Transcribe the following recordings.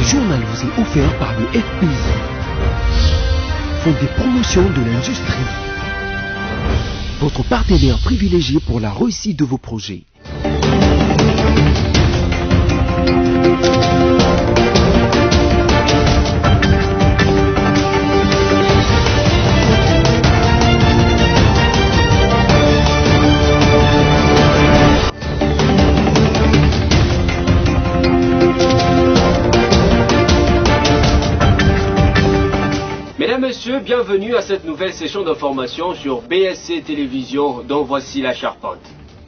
journal vous est offert par le FPI, Fonds des promotions de l'industrie, votre partenaire privilégié pour la réussite de vos projets. Mesdames, Messieurs, bienvenue à cette nouvelle session d'information sur BSC Télévision dont voici la charpente.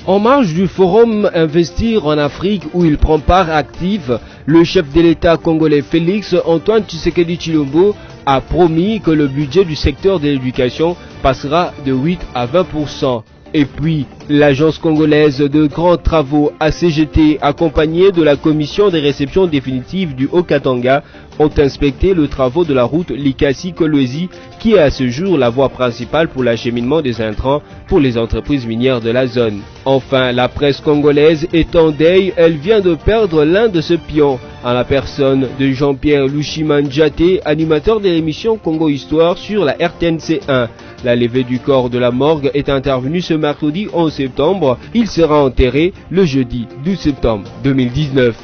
En marge du forum Investir en Afrique où il prend part active, le chef de l'État congolais Félix Antoine Tshisekedi Tshilombo a promis que le budget du secteur de l'éducation passera de 8 à 20%. Et puis, l'agence congolaise de grands travaux ACGT, accompagnée de la commission des réceptions définitives du Haut-Katanga, ont inspecté le travaux de la route Likasi-Kolwezi, qui est à ce jour la voie principale pour l'acheminement des intrants pour les entreprises minières de la zone. Enfin, la presse congolaise est en deuil, elle vient de perdre l'un de ses pions, en la personne de Jean-Pierre Lushiman-Djaté, animateur de l'émission Congo Histoire sur la RTNC1. La levée du corps de la morgue est intervenue ce mercredi 11 septembre. Il sera enterré le jeudi 12 septembre 2019.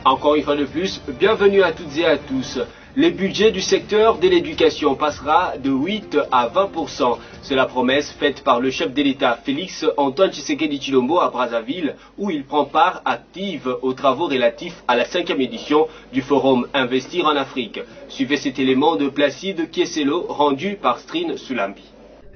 Encore une fois de plus, bienvenue à toutes et à tous. Le budget du secteur de l'éducation passera de 8 à 20%. C'est la promesse faite par le chef de l'État Félix Antoine Tshisekedi Tshilombo à Brazzaville, où il prend part active aux travaux relatifs à la 5e édition du forum Investir en Afrique. Suivez cet élément de Placide Kieselo rendu par Strine Sulambi.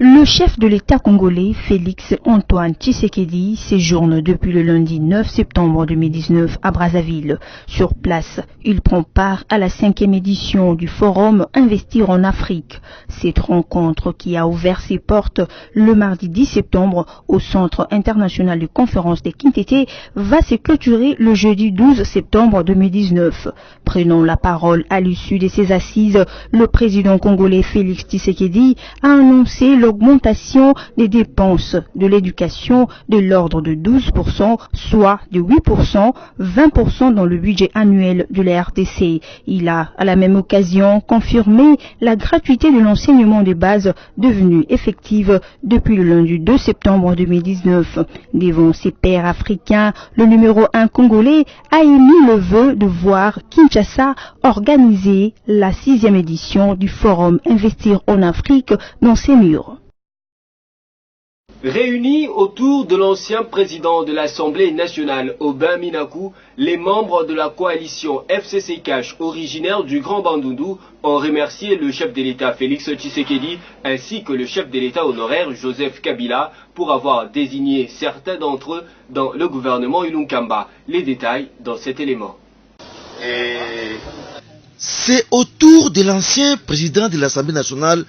Le chef de l'État congolais, Félix Antoine Tshisekedi, séjourne depuis le lundi 9 septembre 2019 à Brazzaville. Sur place, il prend part à la 5e édition du Forum Investir en Afrique. Cette rencontre qui a ouvert ses portes le mardi 10 septembre au Centre international de conférence des Kintété va se clôturer le jeudi 12 septembre 2019. Prenant la parole à l'issue de ces assises, le président congolais Félix Tshisekedi a annoncé l'augmentation des dépenses de l'éducation de l'ordre de 12%, soit de 8%, 20% dans le budget annuel de la RDC. Il a, à la même occasion, confirmé la gratuité de l'enseignement de base devenue effective depuis le lundi 2 septembre 2019. Devant ses pairs africains, le numéro 1 congolais a émis le vœu de voir Kinshasa organiser la 6e édition du Forum Investir en Afrique dans ses murs. Réunis autour de l'ancien président de l'Assemblée nationale, Aubin Minakou, les membres de la coalition FCC Cash, originaire du Grand Bandundu, ont remercié le chef de l'État Félix Tshisekedi ainsi que le chef de l'État honoraire Joseph Kabila pour avoir désigné certains d'entre eux dans le gouvernement Ilunkamba. Les détails dans cet élément. C'est autour de l'ancien président de l'Assemblée nationale,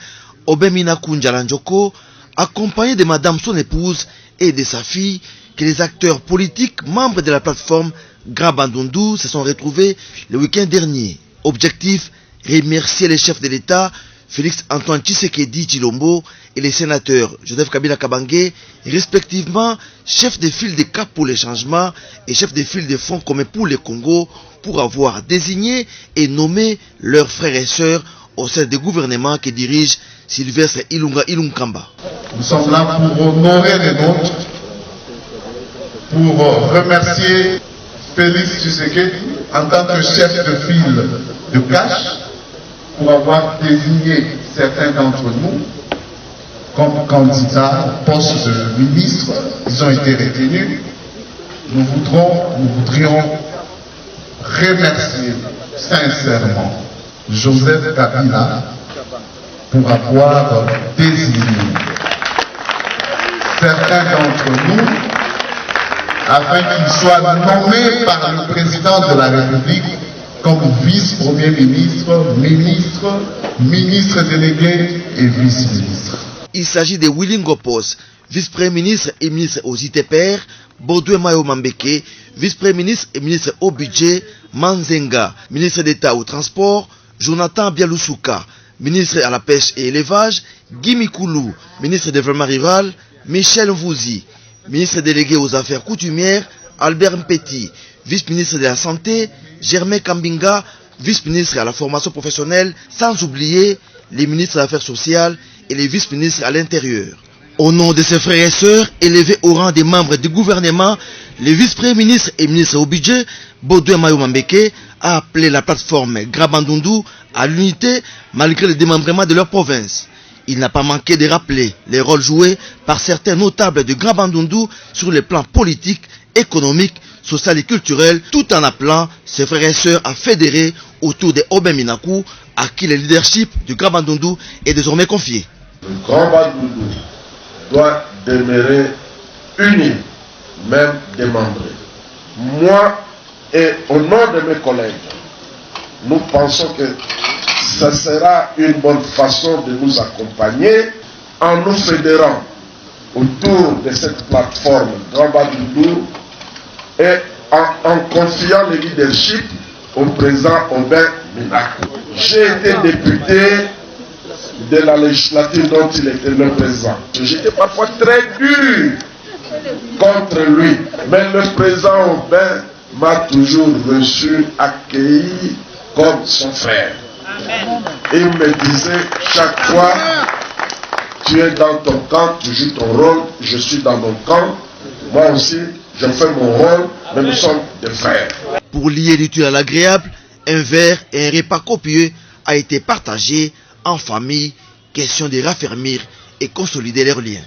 Aubin Minakou Ndjalanjoko, accompagné de madame son épouse et de sa fille, que les acteurs politiques membres de la plateforme Grand Bandundu se sont retrouvés le week-end dernier. Objectif, remercier les chefs de l'État, Félix Antoine Tshisekedi Tshilombo et les sénateurs Joseph Kabila Kabange, respectivement chef de file de Cap pour les changements et chef de file de Fonds commun pour le Congo, pour avoir désigné et nommé leurs frères et sœurs au sein du gouvernement que dirige Sylvestre Ilunkamba. Nous sommes là pour honorer les nôtres, pour remercier Félix Tshisekedi en tant que chef de file de Cash, pour avoir désigné certains d'entre nous comme candidats au poste de ministre. Ils ont été retenus. Nous voudrions remercier sincèrement Joseph Kabila pour avoir désigné certains d'entre nous afin qu'ils soient nommés par le président de la République comme vice-premier ministre, ministre délégué et vice-ministre. Il s'agit de Willy Ngopos, vice-premier ministre et ministre aux ITPR, Baudouin Mayo Mambeke, vice-premier ministre et ministre au budget, Manzenga, ministre d'État au transport, Jonathan Bialoussouka, ministre à la pêche et élevage, Guy Mikoulou, ministre du développement rural, Michel Mvouzi, ministre délégué aux affaires coutumières, Albert Mpeti, vice-ministre de la Santé, Germain Kambinga, vice-ministres à la formation professionnelle, sans oublier les ministres des Affaires sociales et les vice-ministres à l'intérieur. Au nom de ses frères et sœurs, élevés au rang des membres du gouvernement, le vice-premier ministre et ministre au budget, Baudouin Mayo Mambeke, a appelé la plateforme Grand Bandundu à l'unité malgré le démembrement de leur province. Il n'a pas manqué de rappeler les rôles joués par certains notables de Grand Bandundu sur les plans politiques, économiques, social et culturel, tout en appelant ses frères et sœurs à fédérer autour de Obem Minakou, à qui le leadership du Grand Bandundu est désormais confié. Le Grand Bandundu doit demeurer uni, même démembré. Moi et au nom de mes collègues, nous pensons que ce sera une bonne façon de nous accompagner en nous fédérant autour de cette plateforme Grand Bandundu et en confiant le leadership au président Obem Minakou. J'ai été député de la législature dont il était le président. J'étais parfois très dur contre lui, mais le président Obem m'a toujours reçu, accueilli comme son frère. Amen. Il me disait chaque fois, tu es dans ton camp, tu joues ton rôle, je suis dans mon camp, moi aussi je fais mon rôle, mais nous sommes des frères. Pour lier l'utile à l'agréable, un verre et un repas copieux a été partagé en famille, question de raffermir et consolider leurs liens.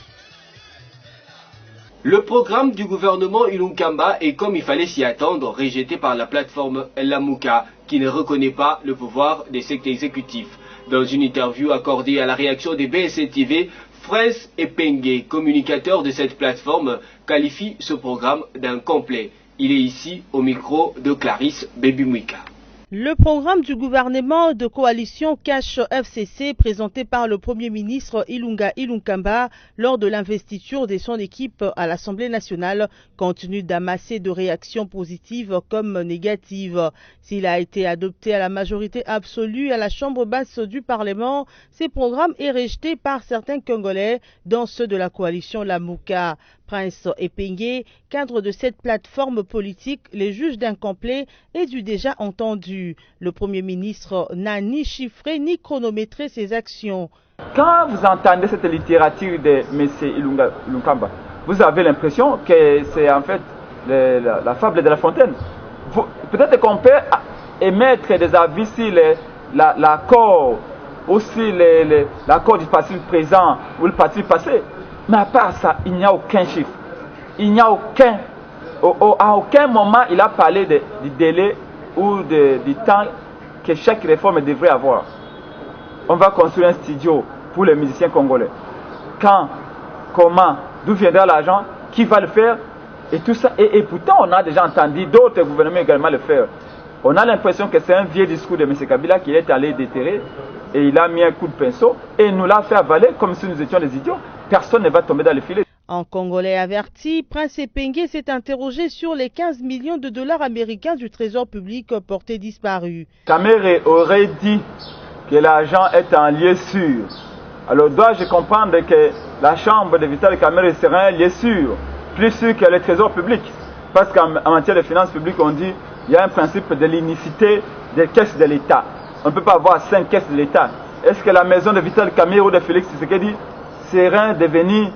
Le programme du gouvernement Ilunkamba est, comme il fallait s'y attendre, rejeté par la plateforme Lamuka, qui ne reconnaît pas le pouvoir des sectes exécutifs. Dans une interview accordée à la réaction des BSC TV, Frès Epenge, communicateur de cette plateforme, qualifie ce programme d'incomplet. Il est ici au micro de Clarisse Bebimwika. Le programme du gouvernement de coalition Cash FCC présenté par le Premier ministre Ilunga Ilunkamba lors de l'investiture de son équipe à l'Assemblée nationale continue d'amasser de réactions positives comme négatives. S'il a été adopté à la majorité absolue à la Chambre basse du Parlement, ce programme est rejeté par certains Congolais, dont ceux de la coalition Lamuka. Prince Epenge, cadre de cette plateforme politique, les juges d'incomplet et du déjà entendu. Le Premier ministre n'a ni chiffré ni chronométré ses actions. Quand vous entendez cette littérature de M. Ilunkamba, vous avez l'impression que c'est en fait la fable de La Fontaine. Peut-être qu'on peut émettre des avis sur l'accord, aussi l'accord du passé présent ou le passé passé. Mais à part ça, il n'y a aucun chiffre. Il n'y a à aucun moment il a parlé du délai ou du temps que chaque réforme devrait avoir. On va construire un studio pour les musiciens congolais. Quand, comment, d'où viendra l'argent, qui va le faire, et tout ça. Et pourtant, on a déjà entendu d'autres gouvernements également le faire. On a l'impression que c'est un vieux discours de M. Kabila qui est allé déterrer et il a mis un coup de pinceau et nous l'a fait avaler comme si nous étions des idiots. Personne ne va tomber dans le filet. En Congolais averti, Prince Epenge s'est interrogé sur les 15 millions de dollars américains du trésor public portés disparus. Kamere aurait dit que l'argent est en lieu sûr. Alors dois-je comprendre que la chambre de Vital Kamere serait un lieu sûr, plus sûr que le trésor public? Parce qu'en matière de finances publiques, on dit qu'il y a un principe de l'unicité des caisses de l'État. On ne peut pas avoir 5 caisses de l'État. Est-ce que la maison de Vital Kamere ou de Félix Tshisekedi serait devenue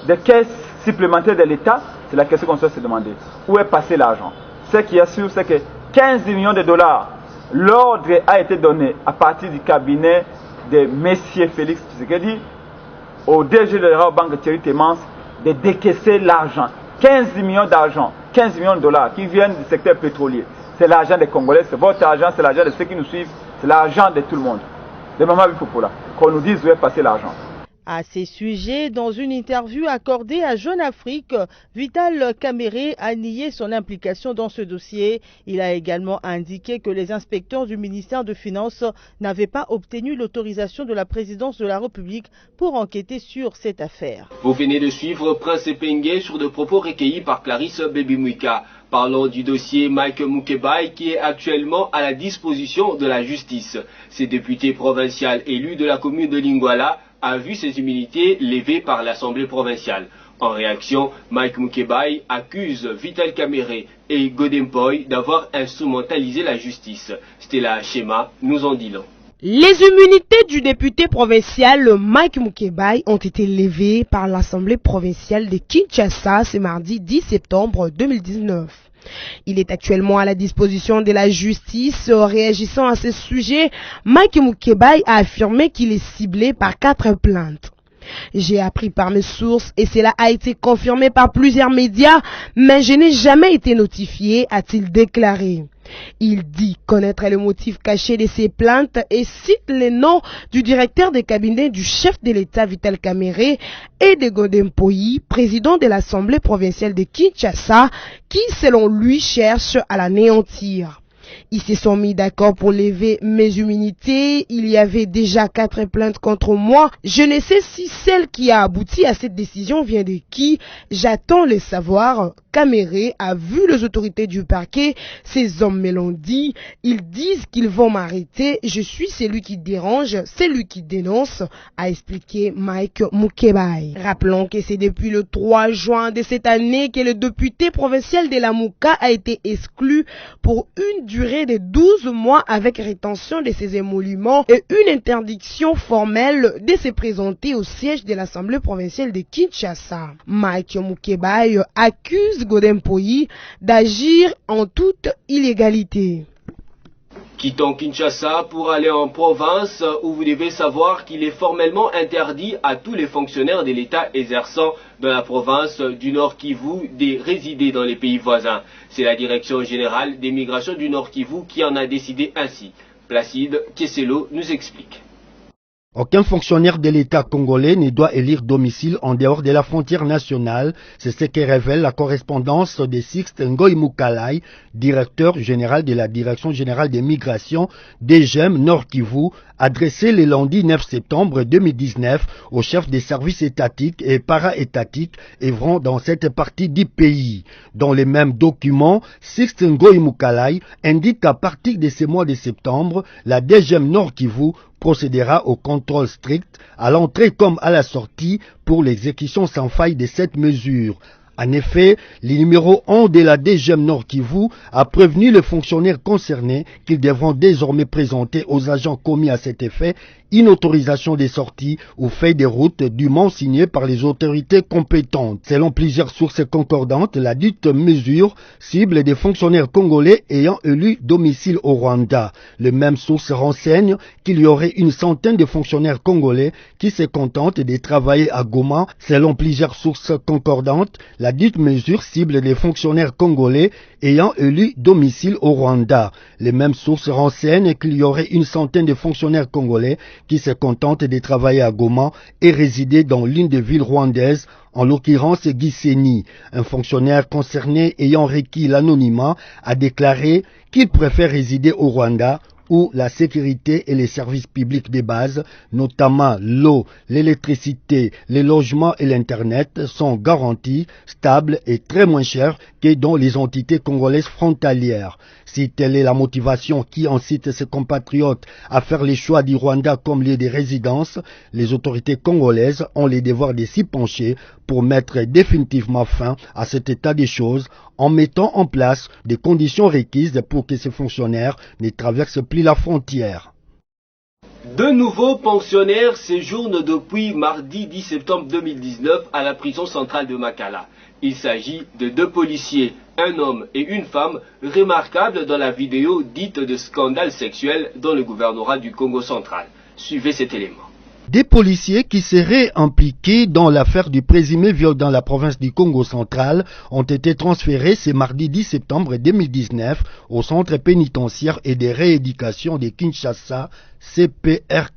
des caisses supplémentaires de l'État? C'est la question qu'on doit se demander. Où est passé l'argent? Ce qui est sûr, c'est que 15 millions de dollars, l'ordre a été donné à partir du cabinet de M. Félix Tshisekedi au DG de la Banque Thierry Temans de décaisser l'argent. 15 millions d'argent, 15 millions de dollars qui viennent du secteur pétrolier. C'est l'argent des Congolais, c'est votre argent, c'est l'argent de ceux qui nous suivent, c'est l'argent de tout le monde. De Maman Bifopola, qu'on nous dise où est passé l'argent. À ces sujets, dans une interview accordée à Jeune Afrique, Vital Kamere a nié son implication dans ce dossier. Il a également indiqué que les inspecteurs du ministère de Finances n'avaient pas obtenu l'autorisation de la présidence de la République pour enquêter sur cette affaire. Vous venez de suivre Prince Epenge sur des propos recueillis par Clarisse Bebimwika. Parlons du dossier Mike Mukebai qui est actuellement à la disposition de la justice. Ce député provincial élu de la commune de Lingwala a vu ses immunités levées par l'Assemblée provinciale. En réaction, Mike Mukebai accuse Vital Kamerhe et Godempoy d'avoir instrumentalisé la justice. Stella Schema nous en dit long. Les immunités du député provincial Mike Mukebai ont été levées par l'Assemblée provinciale de Kinshasa ce mardi 10 septembre 2019. Il est actuellement à la disposition de la justice. Réagissant à ce sujet, Mike Mukebai a affirmé qu'il est ciblé par 4 plaintes. J'ai appris par mes sources et cela a été confirmé par plusieurs médias, mais je n'ai jamais été notifié, a-t-il déclaré. Il dit connaître le motif caché de ces plaintes et cite les noms du directeur de cabinet du chef de l'État Vital Kamerhe et de Godempoy, président de l'Assemblée provinciale de Kinshasa, qui selon lui cherche à l'anéantir. Ils se sont mis d'accord pour lever mes immunités. Il y avait déjà 4 plaintes contre moi. Je ne sais si celle qui a abouti à cette décision vient de qui. J'attends le savoir. Kamerhe a vu les autorités du parquet. Ces hommes me l'ont dit. Ils disent qu'ils vont m'arrêter. Je suis celui qui dérange, celui qui dénonce, a expliqué Mike Mukebai. Rappelons que c'est depuis le 3 juin de cette année que le député provincial de la Mouka a été exclu pour une durée de 12 mois avec rétention de ses émoluments et une interdiction formelle de se présenter au siège de l'Assemblée provinciale de Kinshasa. Mike Mukebai accuse Godempoy d'agir en toute illégalité. Quittons Kinshasa pour aller en province où vous devez savoir qu'il est formellement interdit à tous les fonctionnaires de l'État exerçant dans la province du Nord Kivu de résider dans les pays voisins. C'est la Direction générale des migrations du Nord Kivu qui en a décidé ainsi. Placide Kesselo nous explique. Aucun fonctionnaire de l'État congolais ne doit élire domicile en dehors de la frontière nationale. C'est ce que révèle la correspondance de Sixte Ngoy Mukalai, directeur général de la Direction générale des migrations DGM Nord Kivu, adressée le lundi 9 septembre 2019 aux chefs des services étatiques et para-étatiques œuvrant dans cette partie du pays. Dans les mêmes documents, Sixte Ngoy Mukalai indique qu'à partir de ce mois de septembre, la DGM Nord Kivu procédera au contrôle strict à l'entrée comme à la sortie pour l'exécution sans faille de cette mesure. En effet, le numéro 1 de la DGM Nord Kivu a prévenu les fonctionnaires concernés qu'ils devront désormais présenter aux agents commis à cet effet une autorisation de sortie ou feuille de route dûment signée par les autorités compétentes. Selon plusieurs sources concordantes, la dite mesure cible des fonctionnaires congolais ayant élu domicile au Rwanda. Les mêmes sources renseignent qu'il y aurait une centaine de fonctionnaires congolais qui se contentent de travailler à Goma. Selon plusieurs sources concordantes, la dite mesure cible des fonctionnaires congolais ayant élu domicile au Rwanda. Les mêmes sources renseignent qu'il y aurait une centaine de fonctionnaires congolais qui se contentent de travailler à Goma et résider dans l'une des villes rwandaises, en l'occurrence Gisenyi. Un fonctionnaire concerné ayant requis l'anonymat a déclaré qu'il préfère résider au Rwanda où la sécurité et les services publics de base, notamment l'eau, l'électricité, les logements et l'Internet, sont garantis, stables et très moins chers que dans les entités congolaises frontalières. Si telle est la motivation qui incite ses compatriotes à faire les choix du Rwanda comme lieu de résidence, les autorités congolaises ont le devoir de s'y pencher pour mettre définitivement fin à cet état des choses en mettant en place des conditions requises pour que ces fonctionnaires ne traversent plus la frontière. De nouveaux pensionnaires séjournent depuis mardi 10 septembre 2019 à la prison centrale de Makala. Il s'agit de 2 policiers, un homme et une femme, remarquables dans la vidéo dite de scandale sexuel dans le gouvernorat du Congo central. Suivez cet élément. Des policiers qui seraient impliqués dans l'affaire du présumé viol dans la province du Congo central ont été transférés ce mardi 10 septembre 2019 au centre pénitentiaire et de rééducation de Kinshasa, CPRK.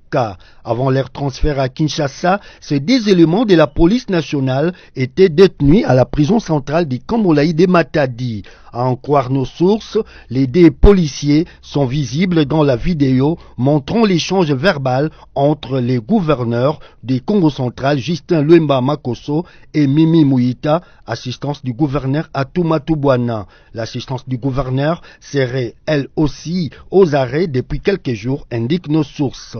Avant leur transfert à Kinshasa, ces 2 éléments de la police nationale étaient détenus à la prison centrale du Komolaï de Matadi. À en croire nos sources, les 2 policiers sont visibles dans la vidéo montrant l'échange verbal entre les gouverneurs du Congo central, Justin Luemba Makoso et Mimi Mouita, assistance du gouverneur Atuma Tubwana. L'assistance du gouverneur serait elle aussi aux arrêts depuis quelques jours, indiquent nos sources.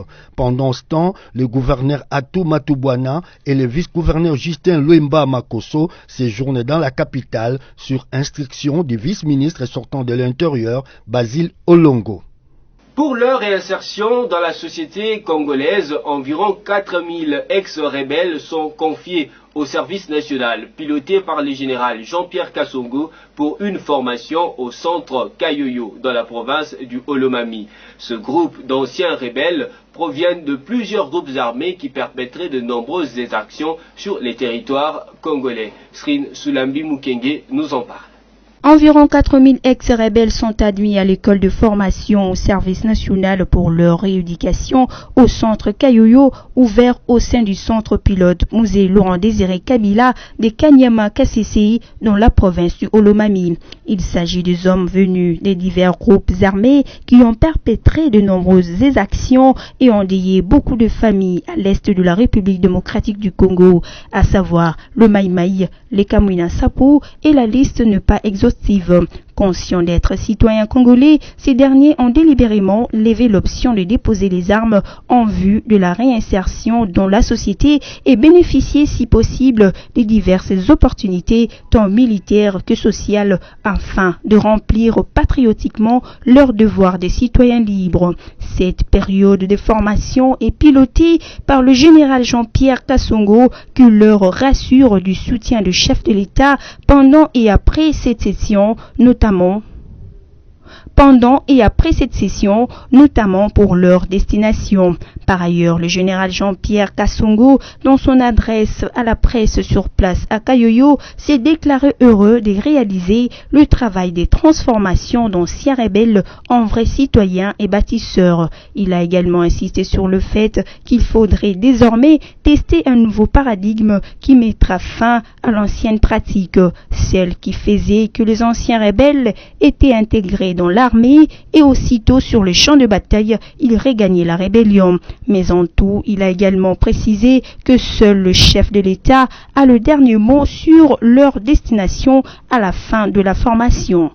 Pendant ce temps, le gouverneur Atou Matubwana et le vice-gouverneur Justin Luemba Makoso séjournent dans la capitale sur instruction du vice-ministre sortant de l'Intérieur, Basile Olongo. Pour leur réinsertion dans la société congolaise, environ 4000 ex-rebelles sont confiés au service national, piloté par le général Jean-Pierre Kassongo pour une formation au centre Kayoyo, dans la province du Olomami. Ce groupe d'anciens rebelles proviennent de plusieurs groupes armés qui perpétraient de nombreuses exactions sur les territoires congolais. Srin Sulambi Mukenge nous en parle. Environ 4000 ex-rebelles sont admis à l'école de formation au service national pour leur rééducation au centre Kayoyo, ouvert au sein du centre pilote Musée Laurent Désiré Kabila de Kanyama Kasese dans la province du Olomami. Il s'agit des hommes venus des divers groupes armés qui ont perpétré de nombreuses exactions et endeuillé beaucoup de familles à l'est de la République démocratique du Congo, à savoir le Maïmaï, les Kamwina Sapo et la liste n'est pas exhaustive. Conscients d'être citoyens congolais, ces derniers ont délibérément levé l'option de déposer les armes en vue de la réinsertion dans la société et bénéficier si possible des diverses opportunités tant militaires que sociales afin de remplir patriotiquement leur devoir de citoyens libres. Cette période de formation est pilotée par le général Jean-Pierre Kassongo qui leur rassure du soutien du chef de l'État pendant et après cette session, notamment pour leur destination. Par ailleurs, le général Jean-Pierre Kassongo, dans son adresse à la presse sur place à Kayoyo, s'est déclaré heureux de réaliser le travail des transformations d'anciens rebelles en vrais citoyens et bâtisseurs. Il a également insisté sur le fait qu'il faudrait désormais tester un nouveau paradigme qui mettra fin à l'ancienne pratique, celle qui faisait que les anciens rebelles étaient intégrés dans l'armée et aussitôt sur le champ de bataille, ils regagnaient la rébellion. Mais en tout, il a également précisé que seul le chef de l'État a le dernier mot sur leur destination à la fin de la formation.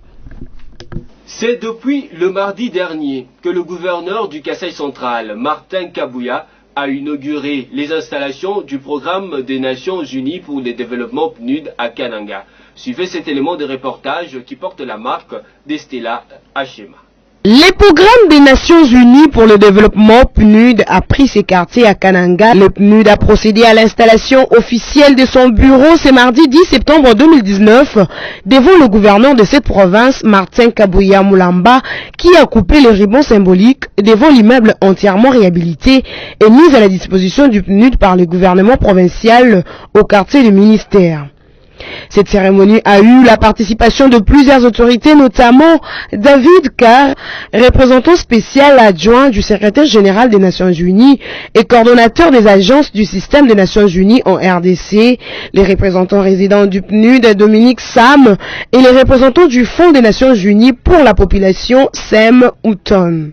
C'est depuis le mardi dernier que le gouverneur du Kasaï central, Martin Kabouya, a inauguré les installations du programme des Nations Unies pour le développement PNUD à Kananga. Suivez cet élément de reportage qui porte la marque d'Estella Hachema. Le programme des Nations Unies pour le développement PNUD a pris ses quartiers à Kananga. Le PNUD a procédé à l'installation officielle de son bureau ce mardi 10 septembre 2019 devant le gouverneur de cette province, Martin Kabouya Moulamba, qui a coupé le ruban symbolique devant l'immeuble entièrement réhabilité et mis à la disposition du PNUD par le gouvernement provincial au quartier du ministère. Cette cérémonie a eu la participation de plusieurs autorités, notamment David Carr, représentant spécial adjoint du secrétaire général des Nations Unies et coordonnateur des agences du système des Nations Unies en RDC, les représentants résidents du PNUD, Dominique Sam, et les représentants du Fonds des Nations Unies pour la population, Sem Houghton.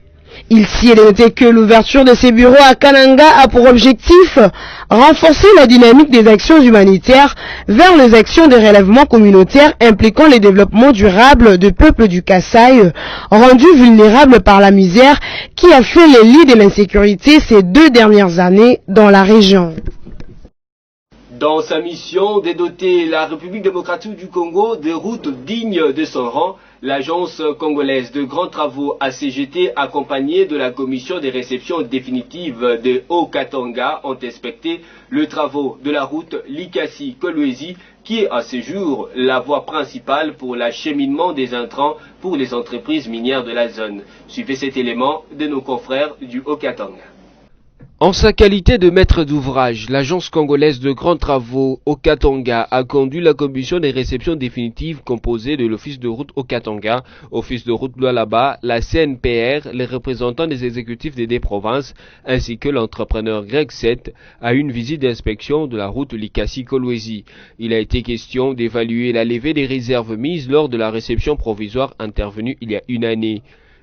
Ici, il est noté que l'ouverture de ces bureaux à Kananga a pour objectif renforcer la dynamique des actions humanitaires vers les actions de relèvement communautaire impliquant le développement durable de peuples du Kasaï, rendus vulnérables par la misère qui a fait les lits de l'insécurité ces 2 dernières années dans la région. Dans sa mission de doter la République démocratique du Congo de routes dignes de son rang, l'agence congolaise de grands travaux ACGT, accompagnée de la commission des réceptions définitives de Haut-Katanga, ont inspecté le travaux de la route Likasi-Kolwezi, qui est à ce jour la voie principale pour l'acheminement des intrants pour les entreprises minières de la zone. Suivez cet élément de nos confrères du Haut-Katanga. En sa qualité de maître d'ouvrage, l'agence congolaise de grands travaux Haut-Katanga a conduit la commission des réceptions définitives composée de l'office de route Haut-Katanga, office de route Lualaba, la CNPR, les représentants des exécutifs des 2 provinces, ainsi que l'entrepreneur Greg 7 à une visite d'inspection de la route Likasi-Kolwezi. Il a été question d'évaluer la levée des réserves mises lors de la réception provisoire intervenue il y a une année.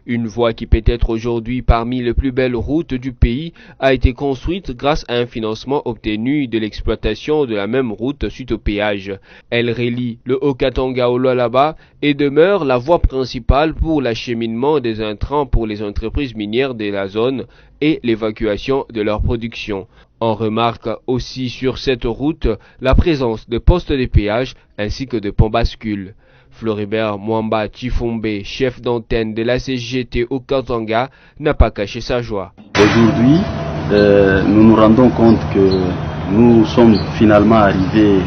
Une voie qui peut être aujourd'hui parmi les plus belles routes du pays a été construite grâce à un financement obtenu de l'exploitation de la même route suite au péage. Elle relie le Haut-Katanga au Lualaba et demeure la voie principale pour l'acheminement des intrants pour les entreprises minières de la zone et l'évacuation de leur production. On remarque aussi sur cette route la présence de postes de péage ainsi que de ponts bascules. Floribert Mwamba Chifombe, chef d'antenne de la CGT au Katanga, n'a pas caché sa joie. Aujourd'hui, nous nous rendons compte que nous sommes finalement arrivés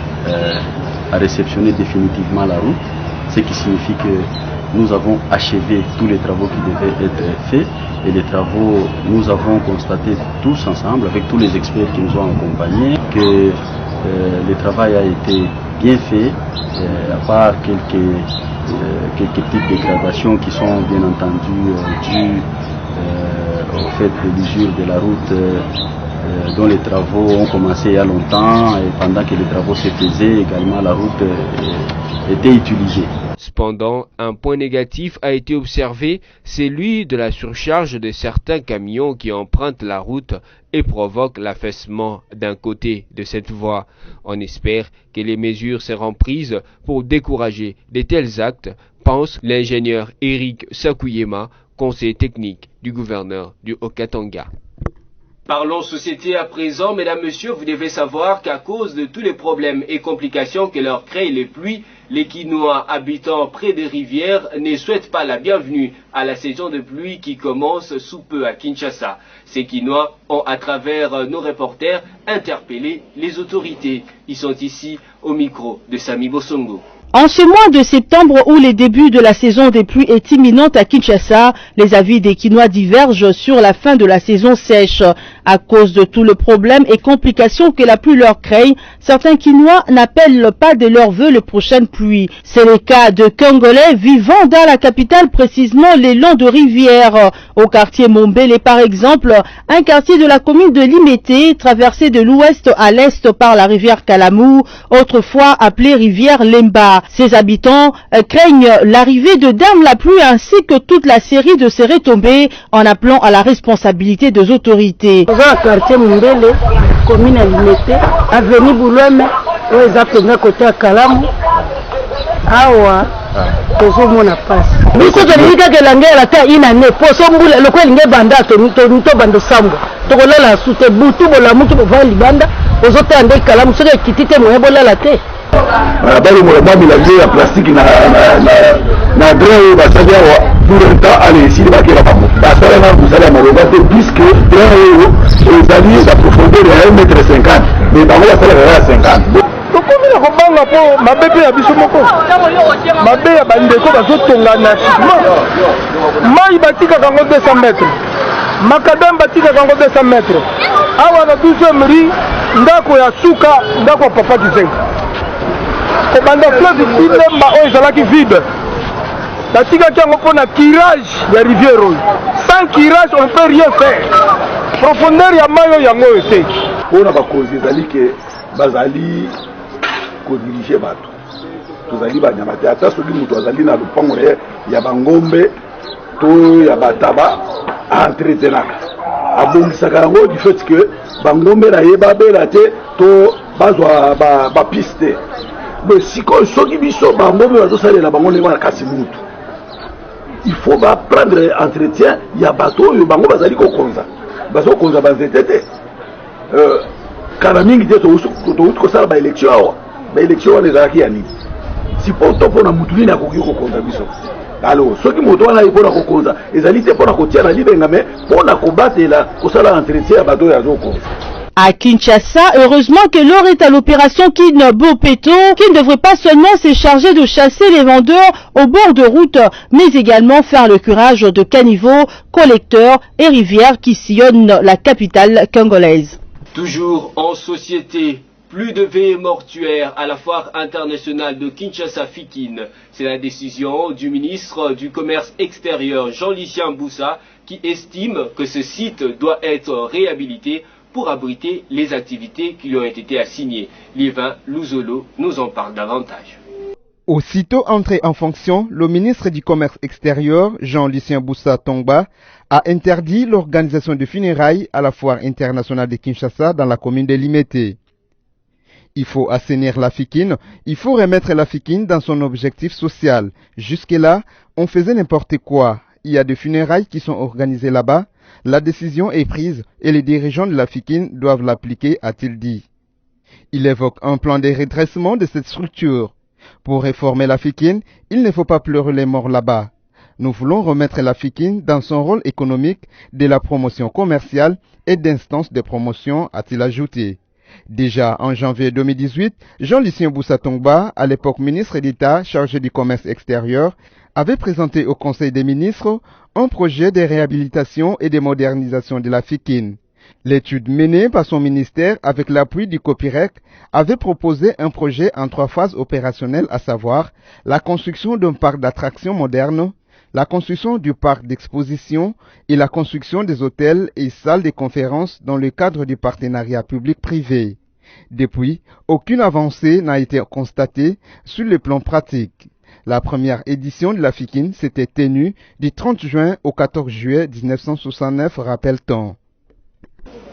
à réceptionner définitivement la route, ce qui signifie que nous avons achevé tous les travaux qui devaient être faits. Et les travaux, nous avons constaté tous ensemble, avec tous les experts qui nous ont accompagnés, que le travail a été bien fait, à part quelques petites dégradations qui sont bien entendu dues au fait de l'usure de la route dont les travaux ont commencé il y a longtemps et pendant que les travaux se faisaient également la route était utilisée. Cependant, un point négatif a été observé, c'est celui de la surcharge de certains camions qui empruntent la route et provoquent l'affaissement d'un côté de cette voie. On espère que les mesures seront prises pour décourager de tels actes, pense l'ingénieur Eric Sakuyema, conseiller technique du gouverneur du Haut-Katanga. Parlons société à présent, mesdames, messieurs, vous devez savoir qu'à cause de tous les problèmes et complications que leur créent les pluies, les Kinois habitant près des rivières ne souhaitent pas la bienvenue à la saison de pluie qui commence sous peu à Kinshasa. Ces Kinois ont, à travers nos reporters, interpellé les autorités. Ils sont ici au micro de Sami Bosongo. En ce mois de septembre où le début de la saison des pluies est imminente à Kinshasa, les avis des Kinois divergent sur la fin de la saison sèche. À cause de tout le problème et complications que la pluie leur crée, certains Kinois n'appellent pas de leur vœu les prochaines pluies. C'est le cas de Congolais vivant dans la capitale, précisément les longs de rivières. Au quartier Mombele par exemple, un quartier de la commune de Limete, traversé de l'ouest à l'est par la rivière Kalamou, autrefois appelée rivière Lemba. Ses habitants craignent l'arrivée de Dame la pluie ainsi que toute la série de ces retombées en appelant à la responsabilité des autorités. Quartier Mombele, commune à Limete, avenue Boulome, où exactement côté à Kalamou, awa, tozomona pasi. Biso tolika kelanga la ta inane, poso mbula lokwe linge banda to bando sambo. Tokolala sute butu bola mutu bova libanda, ozote ande Kalamu soke kitite moye bola la te. Bali mo ba bilange ya plastique na drain basali awa pour le temps aller ici ba ke ba mo basala na busala mo ba te puisque drain ezali la profondeur de 1,50 m mais ba mo basala ya 50. Tokomina kobanga po mabepe ya biso moko mabe ya bandeko bazotonga na ciment mai batika kango 200 mètres makadam batika kango 200 mètres awa na 12e rue ndako ya suka ndako ya papa Kizenga kobanda fleuve Kilemba oyo ezalaki vide batikaki yango mpo na curage ya rivière oyo. Sans curage on peut rien faire. Profondeur ya mai oyo yango oyo te mpona bakonzi ezali ke bazali kodirige bato tozali banyama te ata soki moto azali na lopango ya bangombe to ya bataba aentretenaka abongisaka yango du fait que bangombe na ye babela te to bazwa bapiste te mais sikoyo soki biso bangombe bazosalela bango ndenge wana kasi mutu il faut baprendre entretien ya bato oyo bango bazali kokonza bazokonza banzete te kala mingi te touti kosala baélection awa baélection wana ezalaki ya nini sipoto mpona mutu nini akoki kokonza biso alors soki moto wana mpona kokonza ezali te mpona kotia na libenga me mpona kobatela kosala entretien ya bato oyo azokonza. À Kinshasa, heureusement que l'or est à l'opération Kinbopeto, qui ne devrait pas seulement se charger de chasser les vendeurs au bord de route, mais également faire le curage de caniveaux, collecteurs et rivières qui sillonnent la capitale congolaise. Toujours en société, plus de veillées mortuaires à la foire internationale de Kinshasa-Fikine. C'est la décision du ministre du Commerce extérieur Jean-Lucien Boussa qui estime que ce site doit être réhabilité pour abriter les activités qui lui ont été assignées. Liévin Louzolo nous en parle davantage. Aussitôt entré en fonction, le ministre du Commerce extérieur, Jean-Lucien Boussa Tongba, a interdit l'organisation de funérailles à la foire internationale de Kinshasa dans la commune de Limete. Il faut assainir l'Afrikine, il faut remettre l'Afrikine dans son objectif social. Jusque-là, on faisait n'importe quoi. Il y a des funérailles qui sont organisées là-bas. La décision est prise et les dirigeants de l'Afrikine doivent l'appliquer, a-t-il dit. Il évoque un plan de redressement de cette structure. Pour réformer l'Afrikine, il ne faut pas pleurer les morts là-bas. Nous voulons remettre l'Afrikine dans son rôle économique de la promotion commerciale et d'instance de promotion, a-t-il ajouté. Déjà en janvier 2018, Jean-Lucien Boussa Tongba, à l'époque ministre d'État chargé du commerce extérieur, avait présenté au Conseil des ministres un projet de réhabilitation et de modernisation de l'Afrikine. L'étude menée par son ministère avec l'appui du COPIREC avait proposé un projet en 3 phases opérationnelles, à savoir la construction d'un parc d'attractions moderne, la construction du parc d'exposition et la construction des hôtels et salles de conférences dans le cadre du partenariat public-privé. Depuis, aucune avancée n'a été constatée sur le plan pratique. La première édition de l'Afrikine s'était tenue du 30 juin au 14 juillet 1969, rappelle-t-on.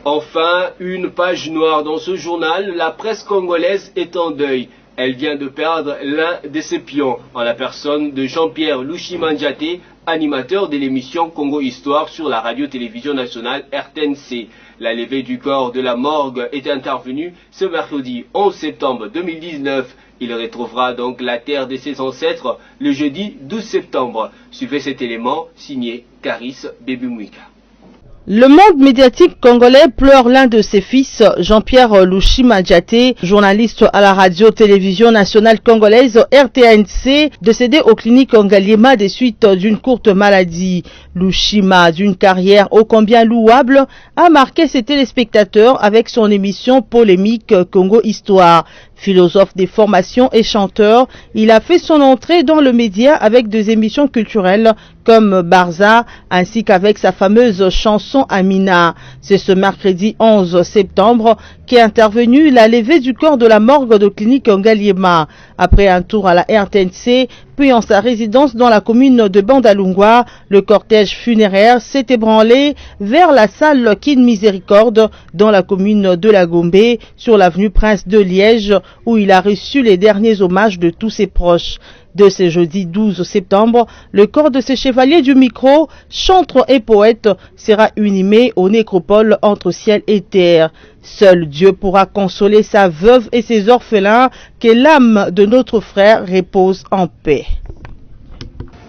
Enfin, une page noire dans ce journal, la presse congolaise est en deuil. Elle vient de perdre l'un de ses pions, en la personne de Jean-Pierre Louchimandjaté, animateur de l'émission Congo Histoire sur la radio-télévision nationale RTNC. La levée du corps de la morgue est intervenue ce mercredi 11 septembre 2019. Il retrouvera donc la terre de ses ancêtres le jeudi 12 septembre. Suivez cet élément signé Caris Bébumwika. Le monde médiatique congolais pleure l'un de ses fils, Jean-Pierre Louchimandjaté, journaliste à la radio-télévision nationale congolaise RTNC, décédé aux cliniques Ngaliema des suites d'une courte maladie. Louchima, d'une carrière ô combien louable, a marqué ses téléspectateurs avec son émission polémique Congo Histoire. Philosophe des formations et chanteur, il a fait son entrée dans le média avec des émissions culturelles comme Barza, ainsi qu'avec sa fameuse chanson Amina. C'est ce mercredi 11 septembre qu'est intervenue la levée du corps de la morgue de clinique Ngaliema. Après un tour à la RTNC, puis en sa résidence dans la commune de Bandalungwa, le cortège funéraire s'est ébranlé vers la salle Kin Miséricorde dans la commune de la Gombe, sur l'avenue Prince de Liège, où il a reçu les derniers hommages de tous ses proches. De ce jeudi 12 septembre, le corps de ce chevalier du micro, chantre et poète, sera inhumé au nécropole entre ciel et terre. Seul Dieu pourra consoler sa veuve et ses orphelins, que l'âme de notre frère repose en paix.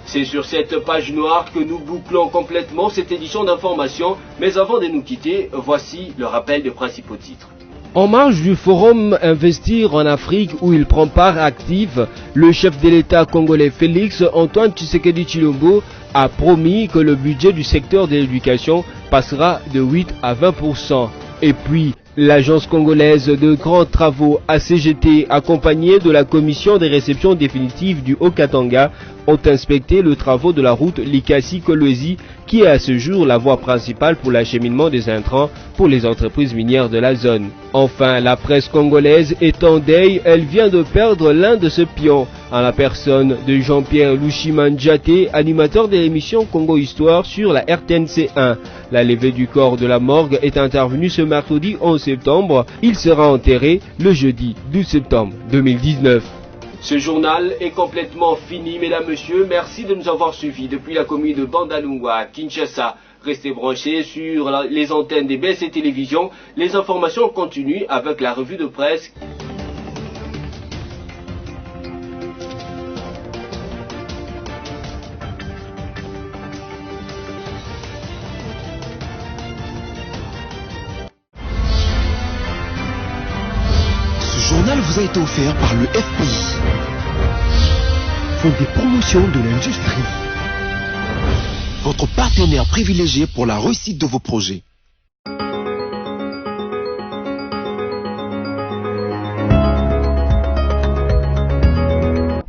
C'est sur cette page noire que nous bouclons complètement cette édition d'information, mais avant de nous quitter, voici le rappel des principaux titres. En marge du forum Investir en Afrique où il prend part active, le chef de l'État congolais Félix Antoine Tshisekedi Tshilombo a promis que le budget du secteur de l'éducation passera de 8 à 20%. Et puis, l'agence congolaise de grands travaux ACGT, accompagnée de la commission des réceptions définitives du Haut-Katanga, ont inspecté le travaux de la route Likasi-Kolwezi, qui est à ce jour la voie principale pour l'acheminement des intrants pour les entreprises minières de la zone. Enfin, la presse congolaise est en deuil, elle vient de perdre l'un de ses pions, en la personne de Jean-Pierre Louchimandjaté, animateur de l'émission Congo Histoire sur la RTNC 1. La levée du corps de la morgue est intervenue ce mercredi 11 septembre. Il sera enterré le jeudi 12 septembre 2019. Ce journal est complètement fini, mesdames, messieurs. Merci de nous avoir suivis depuis la commune de Bandalungwa à Kinshasa. Restez branchés sur les antennes des BSC Télévision. Les informations continuent avec la revue de presse. Ce journal vous a été offert par le FPI, Fonds des promotions de l'industrie, votre partenaire privilégié pour la réussite de vos projets.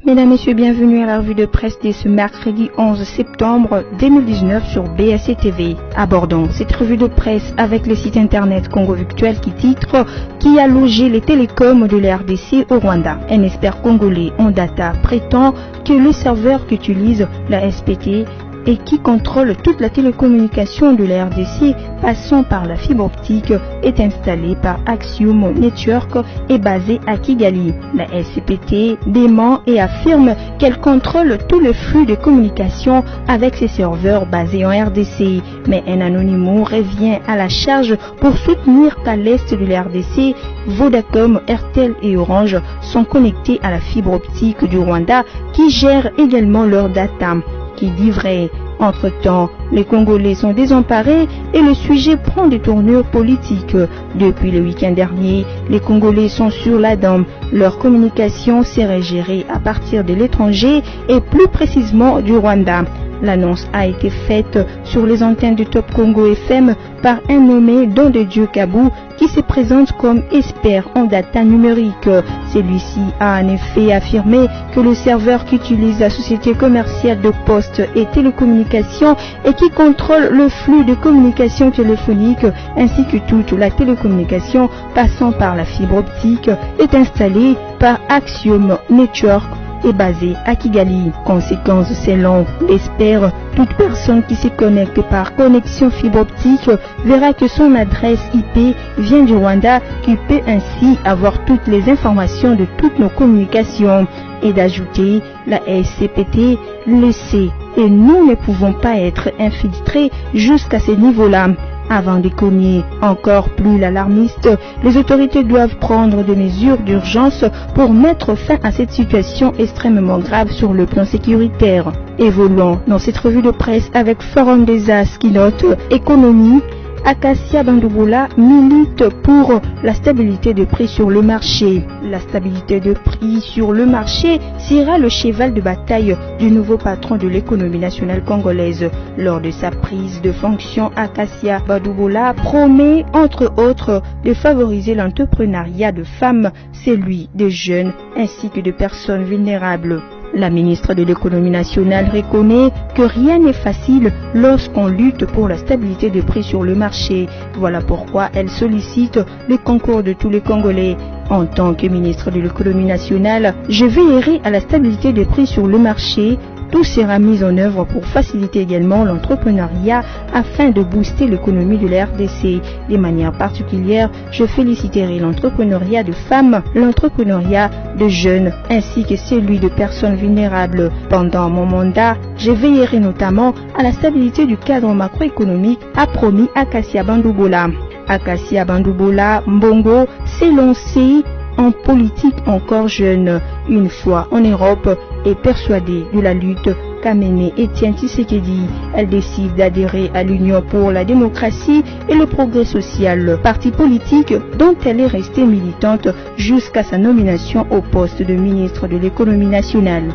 Mesdames, Messieurs, bienvenue à la revue de presse de ce mercredi 11 septembre 2019 sur BSC TV. Abordons cette revue de presse avec le site internet Congo Virtuel qui titre « Qui a logé les télécoms de la RDC au Rwanda ?» Un expert congolais en data prétend que le serveur qu'utilise la SPT et qui contrôle toute la télécommunication de la RDC passant par la fibre optique est installé par Axiom Network et basé à Kigali. La SCPT dément et affirme qu'elle contrôle tout le flux de communication avec ses serveurs basés en RDC, mais un anonyme revient à la charge pour soutenir qu'à l'est de la RDC, Vodacom, Airtel et Orange sont connectés à la fibre optique du Rwanda qui gère également leurs data. Qui dit vrai. Entre-temps, les Congolais sont désemparés et le sujet prend des tournures politiques. Depuis le week-end dernier, les Congolais sont sur la dent. Leur communication serait gérée à partir de l'étranger et plus précisément du Rwanda. L'annonce a été faite sur les antennes du Top Congo FM par un nommé Don de Dieu Kabou qui se présente comme expert en data numérique. Celui-ci a en effet affirmé que le serveur qu'utilise la société commerciale de postes et télécommunications et qui contrôle le flux de communication téléphonique ainsi que toute la télécommunication passant par la fibre optique est installé par Axiom Network est basé à Kigali. Conséquence, selon l'expert, toute personne qui se connecte par connexion fibre optique verra que son adresse IP vient du Rwanda, qui peut ainsi avoir toutes les informations de toutes nos communications. Et d'ajouter, la SCPT le sait et nous ne pouvons pas être infiltrés jusqu'à ce niveau-là. Avant de cogner encore plus l'alarmiste, les autorités doivent prendre des mesures d'urgence pour mettre fin à cette situation extrêmement grave sur le plan sécuritaire. Évoluons dans cette revue de presse avec Forum des As qui note économie. Acacia Bandouboula milite pour la stabilité des prix sur le marché. La stabilité des prix sur le marché sera le cheval de bataille du nouveau patron de l'économie nationale congolaise. Lors de sa prise de fonction, Acacia Bandouboula promet entre autres de favoriser l'entrepreneuriat de femmes, celui des jeunes ainsi que de personnes vulnérables. La ministre de l'économie nationale reconnaît que rien n'est facile lorsqu'on lutte pour la stabilité des prix sur le marché. Voilà pourquoi elle sollicite le concours de tous les Congolais. En tant que ministre de l'économie nationale, je veillerai à la stabilité des prix sur le marché. Tout sera mis en œuvre pour faciliter également l'entrepreneuriat afin de booster l'économie de la RDC. De manière particulière, je féliciterai l'entrepreneuriat de femmes, l'entrepreneuriat de jeunes ainsi que celui de personnes vulnérables. Pendant mon mandat, je veillerai notamment à la stabilité du cadre macroéconomique, a promis Acacia Bandouboula. Acacia Bandouboula Mbongo s'est lancé en politique encore jeune. Une fois en Europe, est persuadée de la lutte qu'a menée Etienne Tshisekedi. Elle décide d'adhérer à l'Union pour la démocratie et le progrès social, parti politique dont elle est restée militante jusqu'à sa nomination au poste de ministre de l'économie nationale.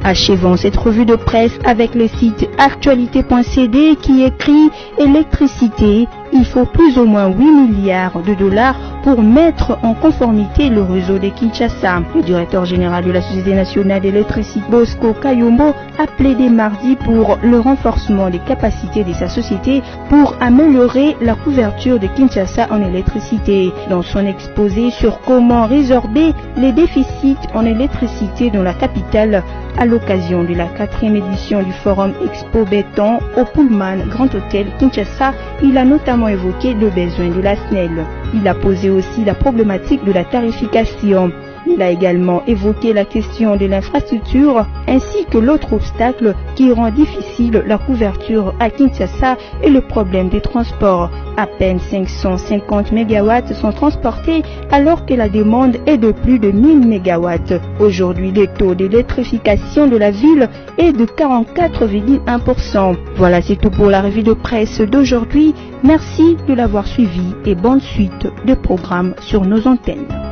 Achevons cette revue de presse avec le site actualité.cd qui écrit « Électricité, il faut plus ou moins 8 milliards de dollars pour mettre en conformité le réseau de Kinshasa ». Le directeur général de la Société nationale d'électricité, Bosco Kayombo, a plaidé mardi pour le renforcement des capacités de sa société pour améliorer la couverture de Kinshasa en électricité. Dans son exposé sur comment résorber les déficits en électricité dans la capitale, à l'occasion de la 4e édition du Forum Expo Béton au Pullman Grand Hôtel Kinshasa, il a notamment évoqué le besoin de la SNEL. Il a posé aussi la problématique de la tarification. Il a également évoqué la question de l'infrastructure ainsi que l'autre obstacle qui rend difficile la couverture à Kinshasa et le problème des transports. À peine 550 MW sont transportés alors que la demande est de plus de 1000 MW. Aujourd'hui, le taux d'électrification de la ville est de 44,1%. Voilà, c'est tout pour la revue de presse d'aujourd'hui. Merci de l'avoir suivi et bonne suite de programmes sur nos antennes.